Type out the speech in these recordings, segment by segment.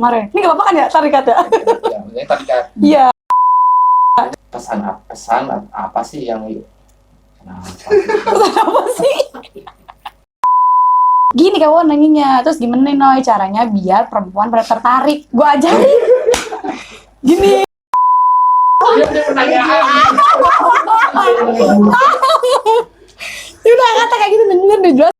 kemarin. Ini nggak apa-apa kan ya tarikat ya? Ya, maksudnya tarikat. Iya. Pesan apa sih yang kenapa? Apa sih? Gini kawan nanginya, terus gimana nih Noy caranya biar perempuan pada tertarik? Gua ajarin. Gini. Dia pertanyaan. Ya udah kata kayak gitu denger deh jelas.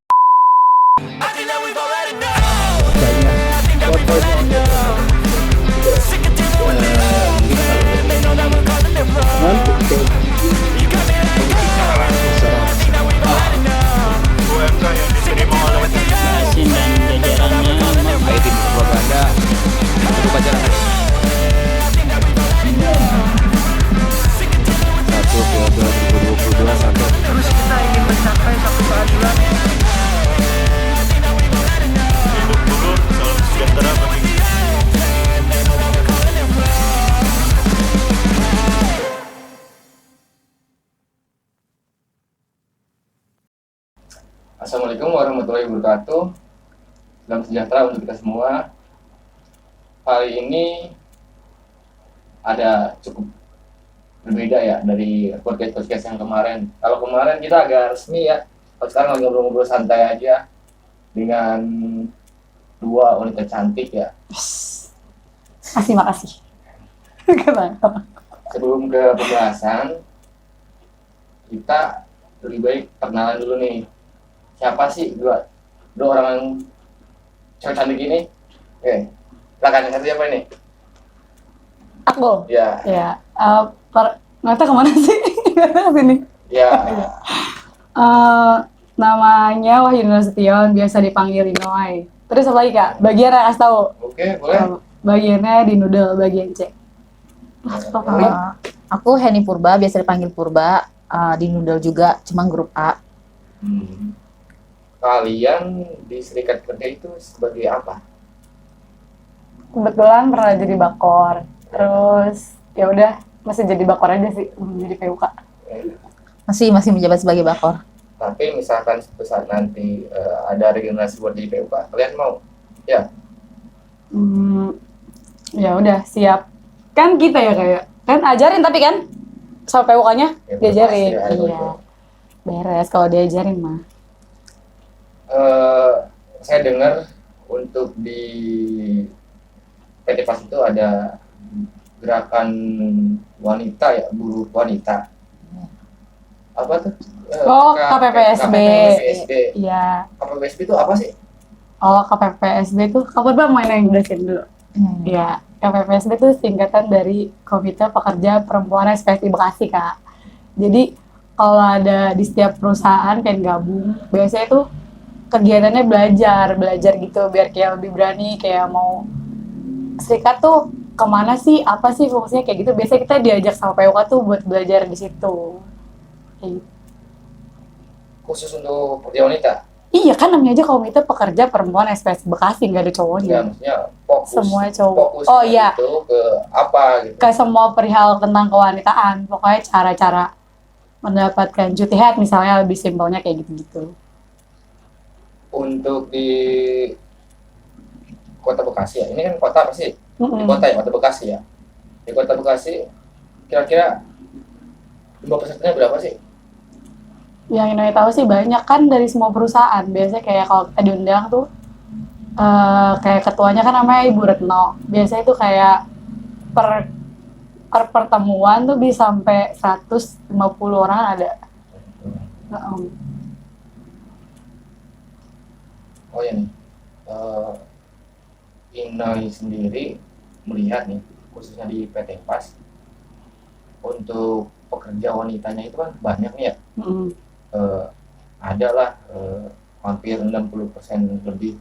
Asin dan jajarannya tim propaganda untuk pacaran 1 Februari 2022 sampai Terus kita ingin mencapai satu keadilan. Hidup dulu, salam sejahtera bagi Assalamualaikum warahmatullahi wabarakatuh. Salam sejahtera untuk kita semua. Hari ini ada cukup berbeda ya dari podcast yang kemarin. Kalau kemarin kita agak resmi ya. Kalau sekarang lagi ngobrol-ngobrol santai aja dengan dua wanita cantik ya. Makasih. Kenapa? Sebelum ke pembahasan, kita lebih baik perkenalan dulu nih. Siapa sih dua orang yang cewek cantik ini? Oke, silakan yang satu siapa ini? Aku. Ya, Ya. Ngata kemana sih? Ngata sini. ya. Namanya Wahyu Nasution, biasa dipanggil Inoy. Terus apa lagi kak? Bagiannya kasih tahu. Oke, boleh. Bagiannya di noodle bagian C. Aku Heni Purba, biasa dipanggil Purba, di Noodle juga, cuma grup A. Kalian di serikat kerja itu sebagai apa? Kebetulan pernah jadi bakor. Terus ya udah masih jadi bakor aja sih, jadi PUK. Masih menjabat sebagai bakor. Tapi misalkan suatu saat nanti ada regenerasi buat jadi PUK, kalian mau? Ya. Ya udah siap. Kan kita ya kayak kan ajarin tapi kan soal PUK-nya Ya, diajarin. pasti, Iya. Beres kalau diajarin mah. Saya dengar untuk di PT PAS itu ada gerakan wanita ya, buruh wanita. Apa tuh? KPPSB. KPPSB. Iya. KPPSB itu apa sih? Oh, KPPSB itu kapan bang main yang jelasin dulu? Iya. KPPSB itu singkatan dari Komite Pekerja Perempuan SPSI Bekasi kak. Jadi kalau ada di setiap perusahaan pengen gabung, biasanya tuh kegiatannya belajar gitu biar kayak lebih berani kayak mau serikat tuh kemana sih, apa sih fungsinya kayak gitu. Biasanya kita diajak sama PUK tuh buat belajar di situ. Kayak gitu. Khusus untuk pekerja wanita? Iya kan namanya aja Komite Pekerja Perempuan SPSI Bekasi, nggak ada Ya, cowoknya. maksudnya fokus. Semua cowok. Fokus Oh iya. itu ke apa gitu? Ke semua perihal tentang kewanitaan, pokoknya cara-cara mendapatkan cuti haid misalnya, lebih simpelnya kayak gitu-gitu. Untuk di Kota Bekasi ya, ini kan kota apa sih? Di Mm-mm. kota ya, Kota Bekasi ya. Di Kota Bekasi, kira-kira jumlah pesertanya berapa sih? Yang Indonesia tahu sih banyak kan dari semua perusahaan. Biasanya kayak kalau kita diundang tuh kayak ketuanya kan namanya Ibu Retno. Biasanya itu kayak per pertemuan tuh bisa sampai 150 orang ada. Oh ya nih, Inai sendiri melihat nih, khususnya di PT PAS, untuk pekerja wanitanya itu kan banyak nih ya. Mm. Ada lah hampir 60% lebih.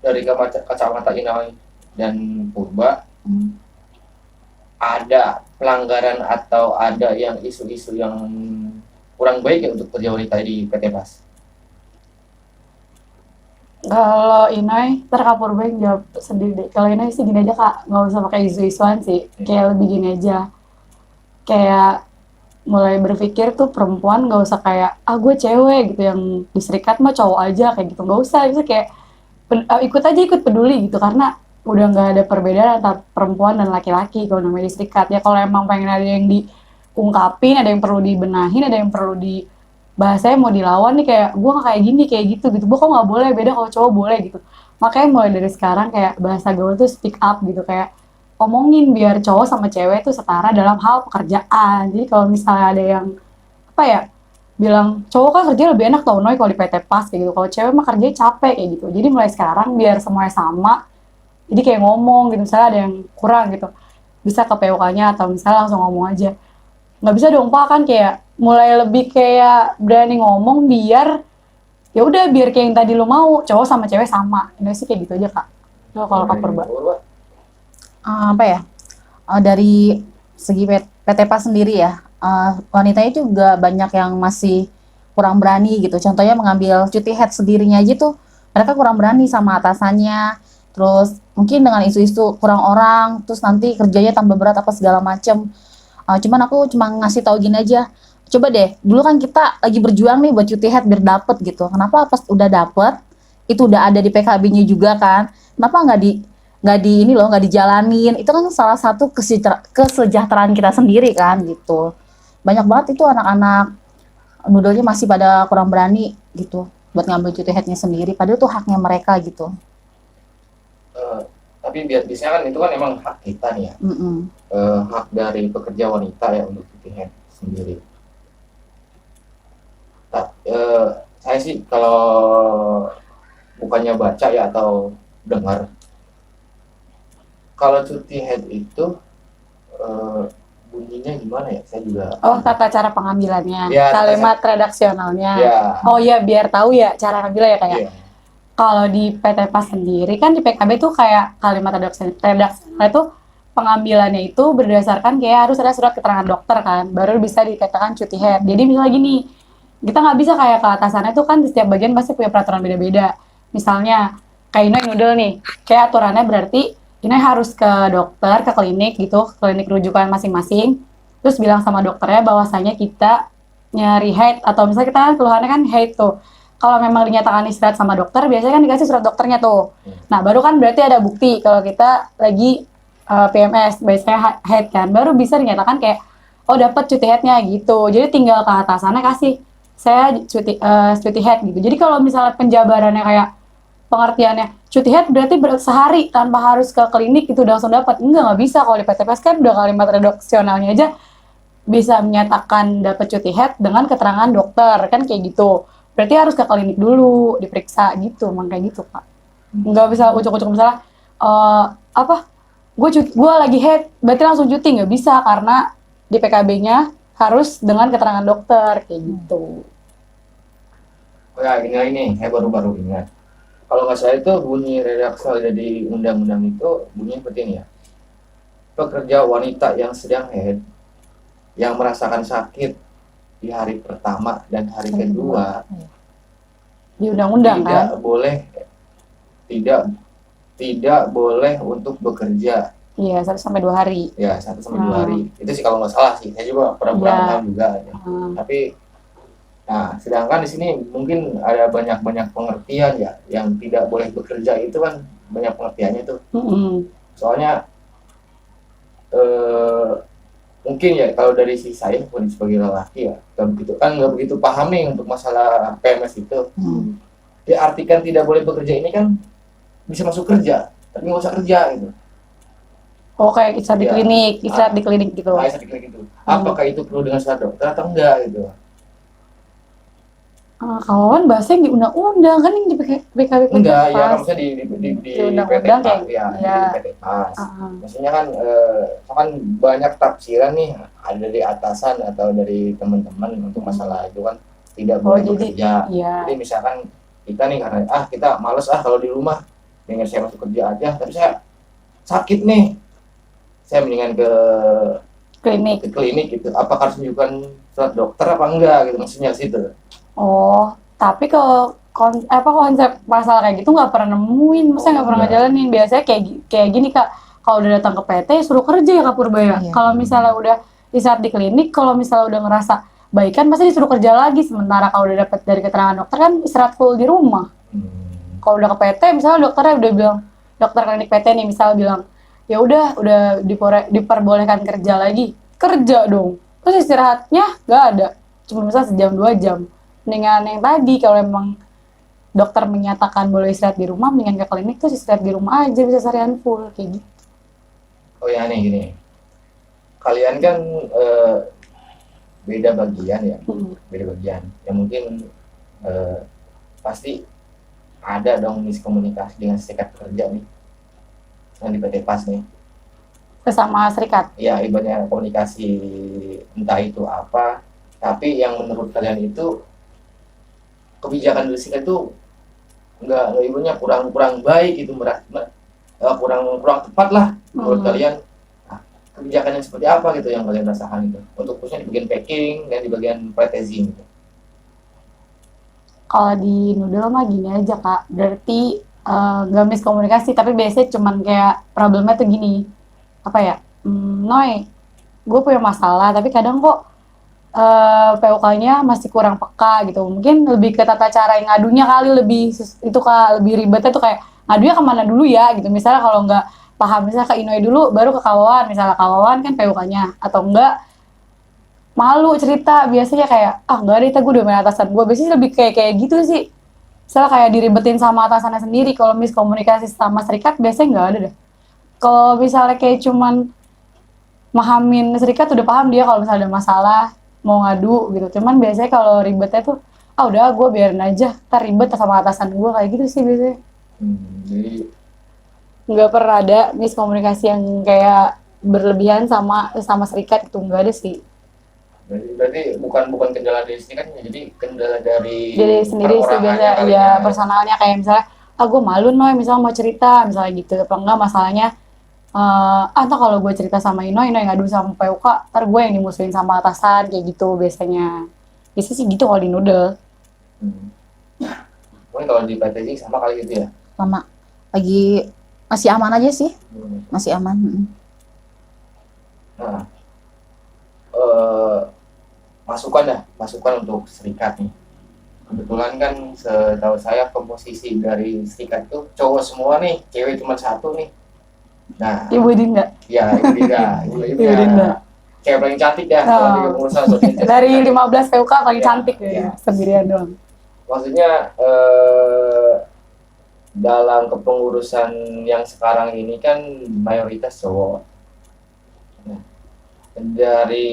Dari kacamata Inai dan Purba, ada pelanggaran atau ada yang isu-isu yang kurang baik ya untuk kerja wanita di PT PAS? Kalau Inai, ntar Kak Purba yang jawab sendiri deh. Kalau Inai sih gini aja kak, nggak usah pakai isu-isuan sih. Kayak lebih gini aja. Kayak mulai berpikir tuh perempuan nggak usah kayak, gue cewek gitu, yang di serikat mah cowok aja kayak gitu. Nggak usah, bisa kayak ikut peduli gitu. Karena udah nggak ada perbedaan antara perempuan dan laki-laki kalau namanya di serikat. Ya kalau emang pengen ada yang diungkapin, ada yang perlu dibenahin, ada yang perlu di bahasanya mau dilawan nih kayak gue nggak kayak gini kayak gitu gue kok nggak boleh, beda kalau cowok boleh gitu. Makanya mulai dari sekarang kayak bahasa gaul tuh speak up gitu, kayak omongin biar cowok sama cewek tuh setara dalam hal pekerjaan. Jadi kalau misalnya ada yang apa ya bilang cowok kan kerja lebih enak tau Noy kalau di PT Pas kayak gitu, kalau cewek mah kerjanya capek kayak gitu. Jadi mulai sekarang biar semuanya sama, jadi kayak ngomong gitu, misalnya ada yang kurang gitu bisa ke POK-nya atau misalnya langsung ngomong aja. Nggak bisa dong Pak, kan kayak mulai lebih kayak berani ngomong biar ya udah biar kayak yang tadi lo mau cowok sama cewek sama. Ini sih kayak gitu aja Kak. Kalau Kak Purba. Apa ya? Dari segi PT PAS sendiri ya, wanita itu juga banyak yang masih kurang berani gitu. Contohnya mengambil cuti head sendirinya aja tuh mereka kurang berani sama atasannya. Terus mungkin dengan isu-isu kurang orang, terus nanti kerjanya tambah berat apa segala macem. Cuman aku cuma ngasih tahu gini aja. Coba deh, dulu kan kita lagi berjuang nih buat cuti head biar dapet gitu. Kenapa pas udah dapet, itu udah ada di PKB-nya juga kan? Kenapa nggak di ini loh, nggak dijalanin? Itu kan salah satu kesejahteraan kita sendiri kan gitu. Banyak banget itu anak-anak noodle-nya masih pada kurang berani gitu buat ngambil cuti head-nya sendiri. Padahal itu haknya mereka gitu. Tapi biasanya kan itu kan emang hak kita nih ya. Hak dari pekerja wanita ya untuk cuti head sendiri. Saya sih kalau bukannya baca ya atau dengar, kalau cuti head itu bunyinya gimana ya? Saya juga. Oh, tata cara pengambilannya, ya, kalimat redaksionalnya. Ya. Oh ya, biar tahu ya cara ngambilnya ya kayak. Ya. Kalau di PT PAS sendiri kan di PKB tuh kayak kalimat redaksional itu pengambilannya itu berdasarkan kayak harus ada surat keterangan dokter kan, baru bisa dikatakan cuti head. Jadi misalnya gini, kita nggak bisa kayak ke atasannya tuh kan di setiap bagian pasti punya peraturan beda-beda. Misalnya kayak Inoy noodle nih, kayak aturannya berarti Inoy harus ke dokter, ke klinik gitu, klinik rujukan masing-masing, terus bilang sama dokternya bahwasanya kita nyari haid, atau misalnya kita kan keluhannya kan haid tuh. Kalau memang dinyatakan istirahat sama dokter, biasanya kan dikasih surat dokternya tuh. Nah, baru kan berarti ada bukti kalau kita lagi PMS, biasanya haid kan, baru bisa dinyatakan kayak, oh dapat cuti haidnya gitu. Jadi tinggal ke atasannya kasih, saya cuti haid gitu. Jadi kalau misalnya penjabarannya kayak pengertiannya cuti haid berarti sehari tanpa harus ke klinik itu udah langsung dapat. Nggak bisa. Kalau di PTPS kan udah kalimat redaksionalnya aja bisa menyatakan dapat cuti haid dengan keterangan dokter kan kayak gitu. Berarti harus ke klinik dulu diperiksa gitu, emang kayak gitu Pak. Nggak bisa ucuk-ucuk misalnya gue lagi haid berarti langsung cuti, nggak bisa karena di PKB-nya harus dengan keterangan dokter kayak gitu. Oh ya ini saya baru ingat. Kalau nggak salah itu bunyi redaksional dari undang-undang itu bunyinya seperti ini ya. Pekerja wanita yang sedang haid yang merasakan sakit di hari pertama dan hari kedua di undang-undang kan tidak boleh untuk bekerja. Iya, 1-2 hari. Ya, 1-2 hari. Itu sih kalau nggak salah sih. Saya juga pernah paham juga. Ya. Tapi, nah, sedangkan di sini mungkin ada banyak pengertian ya, yang tidak boleh bekerja itu kan banyak pengertiannya tuh. Soalnya mungkin ya kalau dari si saya sebagai lelaki ya, nggak begitu paham nih untuk masalah PMS itu. Diartikan tidak boleh bekerja ini kan bisa masuk kerja, tapi nggak usah kerja gitu. Oh, kayak istirahat di klinik, istirahat di klinik gitu. Istirahat di klinik itu. Apakah itu perlu dengan surat dokter atau enggak gitu? Kalau kan bahasanya di undang-undang kan yang di PKB enggak, ya kan maksudnya di undang-undang PT PAS, di PT PAS. Maksudnya kan banyak tafsiran nih, ada dari atasan atau dari teman-teman untuk masalah itu kan tidak boleh bekerja. Jadi misalkan kita nih karena kita males kalau di rumah, dengan saya masuk kerja aja, tapi saya sakit nih, saya mendingan ke klinik gitu. Apakah harus menunjukkan surat dokter apa enggak gitu, maksudnya situ. Oh, tapi konsep masalah kayak gitu nggak pernah nemuin, maksudnya nggak pernah ngejalanin. Biasanya kayak gini Kak, kalau udah datang ke PT suruh kerja ya Kak Purba ya. Kalau misalnya udah istirahat di klinik, kalau misalnya udah ngerasa baikan pasti disuruh kerja lagi. Sementara kalau udah dapat dari keterangan dokter kan istirahat full di rumah. Kalau udah ke PT misalnya dokternya udah bilang dokter klinik PT nih misal bilang, ya udah diperbolehkan kerja lagi, kerja dong. Terus istirahatnya nggak ada, cuma misal sejam 2 jam. Mendingan yang tadi kalau emang dokter menyatakan boleh istirahat di rumah, mendingan ke klinik terus istirahat di rumah aja bisa seharian full kayak gitu. Oh ya nih gini, kalian kan beda bagian ya, beda bagian. Ya mungkin pasti ada dong miskomunikasi dengan serikat pekerja nih, yang di PT PAS nih. Sesama serikat. Ya ibaratnya komunikasi entah itu apa, tapi yang menurut kalian itu kebijakan dari serikat itu nggak ibunya kurang baik itu kurang tepat lah menurut kalian. Nah, kebijakan yang seperti apa gitu yang kalian rasakan itu untuk khususnya di bagian packing dan di bagian packaging gitu. Kalau di Noodle mah gini aja Kak, berarti nggak miskomunikasi, tapi biasanya cuman kayak problemnya tuh gini, apa ya, Noy, gue punya masalah, tapi kadang kok PUK-nya masih kurang peka gitu, mungkin lebih ke tata cara yang ngadunya kali, itu Kak, lebih ribetnya tuh kayak ngadunya kemana dulu ya gitu, misalnya kalau nggak paham, misalnya ke Inoy dulu, baru ke Kawawan, misalnya Kawawan kan PUK-nya, atau enggak malu cerita biasanya kayak enggak deh, gue udah main atasan gue, biasanya lebih kayak gitu sih, misalnya kayak diribetin sama atasannya sendiri. Kalau miskomunikasi sama serikat biasanya nggak ada deh. Kalau misalnya kayak cuman mahamin serikat udah paham dia kalau misalnya ada masalah mau ngadu gitu, cuman biasanya kalau ribetnya tuh udah gue biarin aja, ntar ribet sama atasan gue, kayak gitu sih biasanya. Jadi Nggak pernah ada miskomunikasi yang kayak berlebihan sama serikat, itu nggak ada sih. berarti bukan kendala dari serikat, jadi kendala dari Jadi sendiri sih biasanya, kali ya personalnya, kayak misalnya gue malu Noy misalnya mau cerita misalnya gitu, apa enggak masalahnya entah kalau gue cerita sama Inoy ngadu sama PUK, ntar gue yang dimusuhin sama atasan, kayak gitu biasanya sih gitu kalau di Noodle. Mungkin kalau di packaging sama kali gitu ya. Sama lagi masih aman aja sih, masih aman. Nah, masukan untuk serikat nih. Kebetulan kan setahu saya komposisi dari serikat tuh cowok semua nih, cewek cuma satu nih. Nah, Ibu Dinda. ya Ibu Dinda, Ibu Dinda. Cewek paling cantik dah kalau di kepengurusan sosial. Dari 15 PUK paling cantik ya. Sendirian doang. Maksudnya dalam kepengurusan yang sekarang ini kan mayoritas cowok. Nah, dari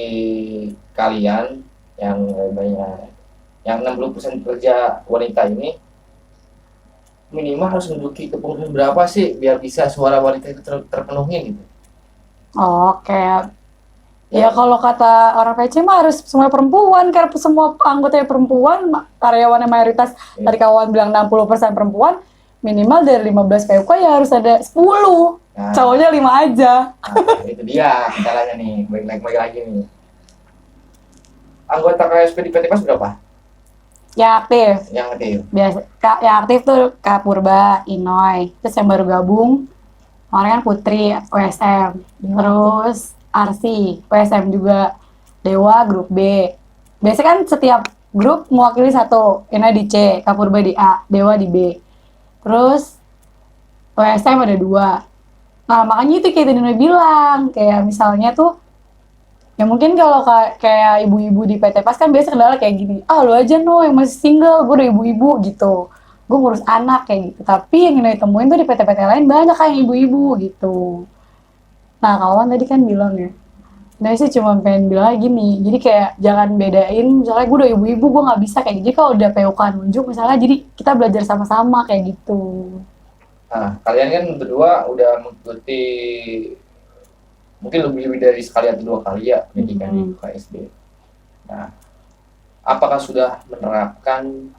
kalian yang banyak, yang 60% kerja wanita ini, minimal harus menduduki kepengurusan berapa sih biar bisa suara wanita itu terpenuhi gitu? Oh, kayak ya kalau kata orang PC mah harus semua perempuan, karena semua anggotanya perempuan, karyawannya mayoritas dari kawan bilang 60% perempuan, minimal dari 15 PUK ya harus ada 10. Nah, Cowoknya 5 aja. Nah, itu dia kendalanya nih, baik lagi nih. Anggota KSP di PT PAS berapa? Ya aktif. Yang aktif. Biasa yang aktif tuh Kak Purba, Inoy. Terus yang baru gabung kemarin kan Putri, OSM. Terus Arsi, OSM juga. Dewa grup B. Biasanya kan setiap grup mewakili satu. Inoy di C, Kak Purba di A, Dewa di B. Terus OSM ada 2. Nah makanya itu kayak tadi Inoy bilang, kayak misalnya tuh ya mungkin kalau kayak ibu-ibu di PT PAS kan biasa kendala kayak gini, lu aja yang masih single, gue udah ibu-ibu gitu, gue ngurus anak kayak gitu. Tapi yang Inoy temuin tuh di PT-PT lain banyak kayak ibu-ibu gitu. Nah kawan tadi kan bilang ya, Inoy sih cuma pengen bilang gini, jadi kayak jangan bedain, misalnya gue udah ibu-ibu gue nggak bisa kayak gitu. Jadi kalau udah PUK nunjuk misalnya, jadi kita belajar sama-sama kayak gitu. Nah, kalian kan berdua udah mengikuti mungkin lebih dari sekali atau 2 kali ya pendidikan di KSB. Nah, apakah sudah menerapkan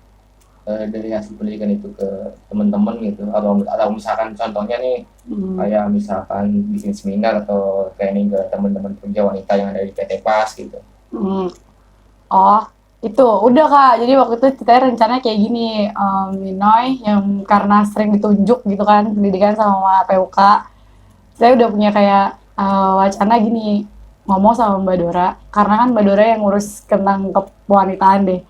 dari hasil pendidikan itu ke teman-teman gitu, atau misalkan contohnya nih kayak misalkan bikin seminar atau training ke teman-teman kerja wanita yang ada di PT PAS gitu? Oh, itu udah Kak. Jadi waktu itu kita rencananya kayak gini, Inoy yang karena sering ditunjuk gitu kan pendidikan sama PUK, saya udah punya kayak wacana gini, ngomong sama Mbak Dora, karena kan Mbak Dora yang ngurus tentang kewanitaan deh.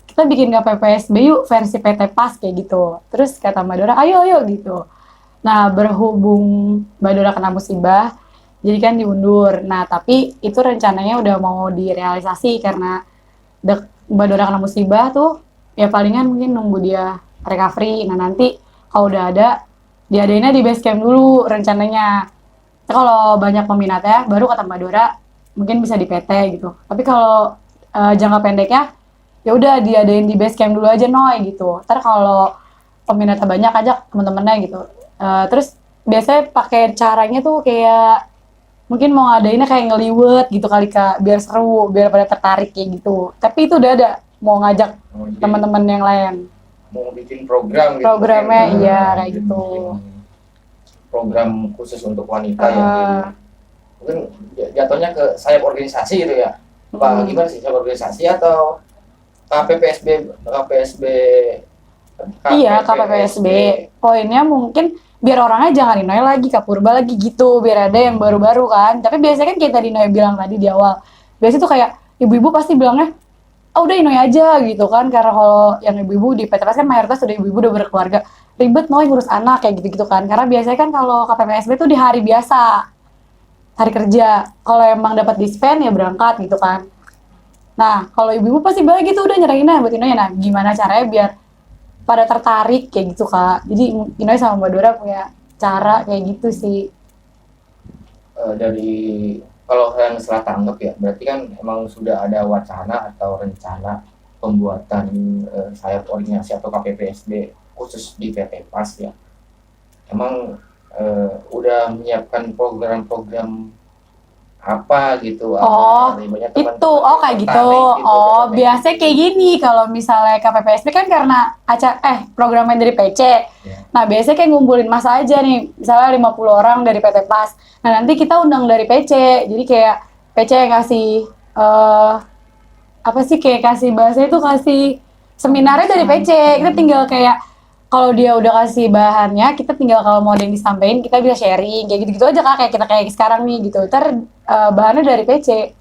Kita bikin KPPSB yuk versi PT PAS kayak gitu. Terus kata Mbak Dora, ayo gitu. Nah, berhubung Mbak Dora kena musibah, jadi kan diundur. Nah, tapi itu rencananya udah mau direalisasi karena Mbak Dora kena musibah tuh, ya palingan mungkin nunggu dia recovery. Nah, nanti kalau udah ada, diadainnya di base camp dulu rencananya. Nah, kalau banyak peminatnya, baru kata Mbak Dora, mungkin bisa di PT gitu. Tapi kalau jangka pendeknya, ya udah diadain di base camp dulu aja Noy gitu. Ntar kalau peminatnya banyak ajak temen-temennya gitu. Terus biasanya pakai caranya tuh kayak mungkin mau ngadainnya kayak ngeliwet gitu kali Kak, biar seru, biar pada tertarik kayak gitu. Tapi itu udah ada mau ngajak Mau bikin- teman-teman yang lain. mau bikin program gitu. Programnya, mungkin. iya, kayak gitu. Program khusus untuk wanita Ah. yang mungkin jatuhnya ke sayap organisasi gitu ya. Apa gimana sih, sayap organisasi atau KPPSB Iya, KPPSB. Poinnya mungkin biar orangnya jangan Inoy lagi, Kak Purba lagi gitu, biar ada yang baru-baru kan. Tapi biasanya kan kayak tadi Inoy bilang tadi di awal, biasanya tuh kayak ibu-ibu pasti bilangnya, ah udah Inoy aja gitu kan, karena kalau yang ibu-ibu di PTPS kan mayoritas udah ibu-ibu udah berkeluarga, ribet Noy ngurus anak kayak gitu-gitu kan. Karena biasanya kan kalau KPPSB tuh di hari biasa, hari kerja. Kalau emang dapat dispen ya berangkat gitu kan. Nah, kalau ibu-ibu pasti balik gitu udah nyerahinnya buat Inoy. Nah, gimana caranya biar pada tertarik kayak gitu Kak. Jadi Inoy sama Mbak Dora punya cara kayak gitu sih. Dari kalau yang salah tanggap ya, berarti kan emang sudah ada wacana atau rencana pembuatan sayap organisasi atau KPPSB khusus di PT PAS ya. Emang udah menyiapkan program-program apa gitu? Oh, banyak Itu, oh kayak gitu. Oh, biasanya kayak gini kalau misalnya KPPSB kan karena programnya dari PC. Ya. Nah, biasanya kayak ngumpulin masa aja nih, misalnya 50 orang dari PT PAS. Nah, nanti kita undang dari PC. Jadi kayak PC yang kasih apa sih kayak kasih bahasa itu kasih seminarnya dari PC. Kita tinggal kayak kalau dia udah kasih bahannya, kita tinggal kalau mau ada yang disampaikan kita bisa sharing kayak gitu-gitu aja Kak, kayak kita kayak sekarang nih gitu. Ntar bahannya dari PC.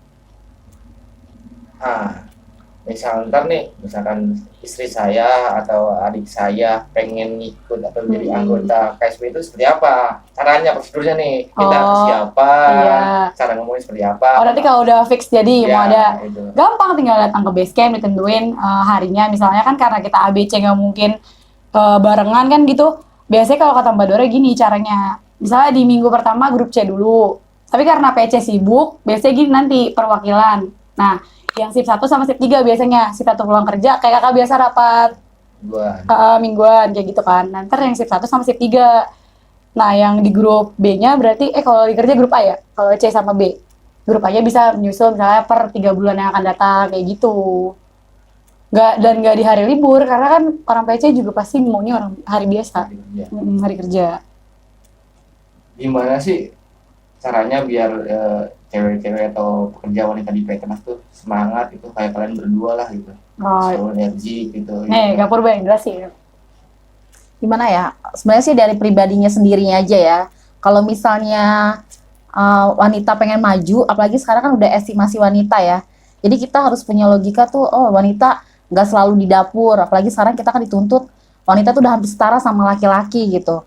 Misalkan istri saya atau adik saya pengen ikut atau jadi anggota KSB itu seperti apa? Caranya, prosedurnya nih. Kita Oh, siapa? iya. Cara ngomongnya seperti apa? Oh, nanti kalau udah fix jadi Ya, mau ada itu. gampang tinggal datang ke base camp ditentuin harinya. Misalnya kan karena kita ABC nggak mungkin barengan kan gitu. Biasanya kalau kata Mbak Dora gini caranya. Misalnya di minggu pertama grup C dulu. Tapi karena PC sibuk, biasanya gini nanti perwakilan. Nah, yang shift 1 sama shift 3 biasanya. Shift 1 pulang kerja kayak kakak biasa rapat mingguan kayak gitu kan. Nanti yang shift 1 sama shift 3. Nah, yang di grup B-nya berarti kalau di kerja grup A ya. Kalau C sama B. Grup A-nya bisa menyusul misalnya per 3 bulan yang akan datang kayak gitu. Nggak di hari libur karena kan orang PC juga pasti maunya orang hari biasa, Ya. hari kerja. Gimana sih caranya biar cewek-cewek atau pekerja wanita di PT Mas tuh semangat gitu kayak kalian berdua lah gitu. Oh, Selalu energi gitu. nih Kak Purba yang jelasin. Gimana ya? Sebenarnya sih dari pribadinya sendirinya aja ya. Kalau misalnya wanita pengen maju, apalagi sekarang kan udah estimasi wanita ya. Jadi kita harus punya logika tuh, oh wanita nggak selalu di dapur. Apalagi sekarang kita kan dituntut wanita tuh udah hampir setara sama laki-laki gitu.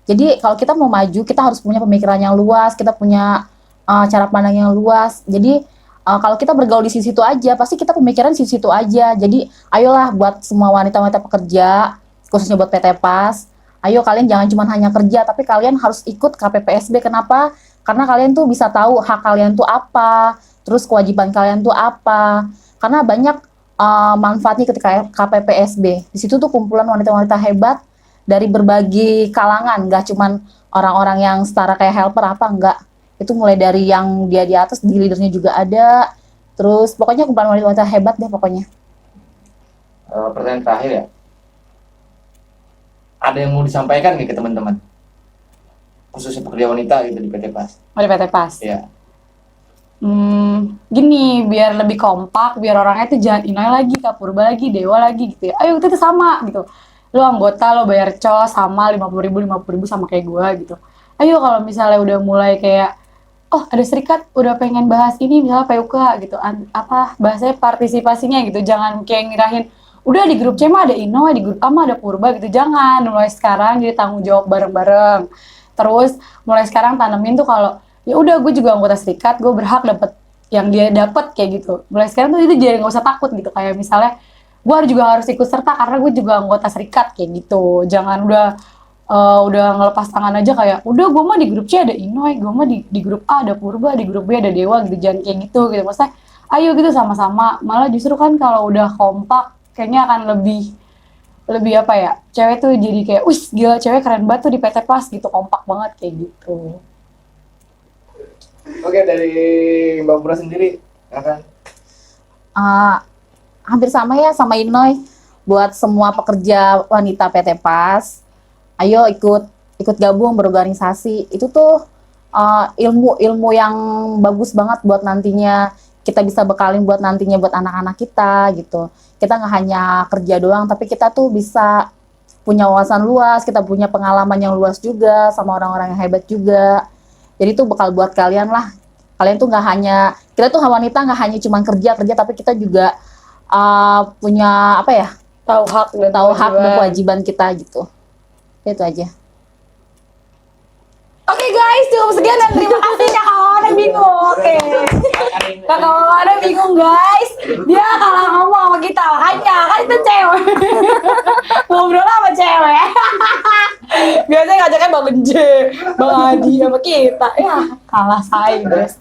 Jadi kalau kita mau maju, kita harus punya pemikiran yang luas, kita punya cara pandang yang luas. Jadi kalau kita bergaul di sisi itu aja, pasti kita pemikiran di sisi itu aja. Jadi ayolah buat semua wanita-wanita pekerja, khususnya buat PT PAS, ayo kalian jangan cuma hanya kerja, tapi kalian harus ikut KPPSB. Kenapa? Karena kalian tuh bisa tahu hak kalian tuh apa, terus kewajiban kalian tuh apa. Karena banyak manfaatnya ketika KPPSB. Di situ tuh kumpulan wanita-wanita hebat dari berbagai kalangan, nggak cuman orang-orang yang setara kayak helper apa, enggak. Itu mulai dari yang dia di atas, di leadernya juga ada. Terus pokoknya kumpulan wanita-wanita hebat deh pokoknya. Pertanyaan terakhir ya. Ada yang mau disampaikan nih ke teman-teman? Khususnya pekerja wanita gitu di PT PAS. Dari PT PAS. Iya. Gini, biar lebih kompak, biar orangnya tuh jangan Inoy lagi, Kak Purba lagi, Dewa lagi gitu ya. Ayo kita tuh sama gitu. Lo anggota, lo bayar cos sama 50.000 sama kayak gua gitu. Ayo kalau misalnya udah mulai kayak, oh ada serikat udah pengen bahas ini, misalnya PUK gitu, bahasanya partisipasinya gitu. Jangan kayak ngirahin, udah di grup C mah ada Inoy, di grup A mah ada Purba gitu. Jangan, mulai sekarang jadi tanggung jawab bareng-bareng. Terus mulai sekarang tanemin tuh kalau ya udah gue juga anggota serikat, gue berhak dapet yang dia dapat kayak gitu. Mulai sekarang tuh itu jadi nggak usah takut gitu, kayak misalnya gue juga harus ikut serta karena gue juga anggota serikat kayak gitu. Jangan udah ngelepas tangan aja kayak udah gue mah di grup C ada Inoy, gue mah di grup A ada Purba, di grup B ada Dewa gitu. Jangan kayak gitu maksudnya ayo gitu sama-sama. Malah justru kan kalau udah kompak kayaknya akan lebih apa ya, cewek tuh jadi kayak wih gila cewek keren banget tuh di PT PAS gitu, kompak banget kayak gitu. Oke, dari Mbak Pura sendiri, ya kan? Hampir sama ya sama Inoy. Buat semua pekerja wanita PT PAS, ayo ikut gabung berorganisasi. Itu tuh ilmu yang bagus banget buat nantinya kita bisa bekalin buat nantinya buat anak-anak kita gitu. Kita nggak hanya kerja doang, tapi kita tuh bisa punya wawasan luas, kita punya pengalaman yang luas juga sama orang-orang yang hebat juga. Jadi itu bekal buat kalian lah. Kalian tuh kita tuh wanita nggak hanya cuma kerja, tapi kita juga punya apa ya? Tahu hak dan kewajiban kita gitu. Itu aja. Oke guys, cukup sekian dan terima kasih kawan-kawan bingung. Oke. Kawan-kawan bingung guys. Dia kalah ngomong sama kita, makanya kan itu cewek. Ngobrol sama cewek. Biasanya ngajaknya Bang Benje, Bang Adi sama kita. Ya, kalah saing guys.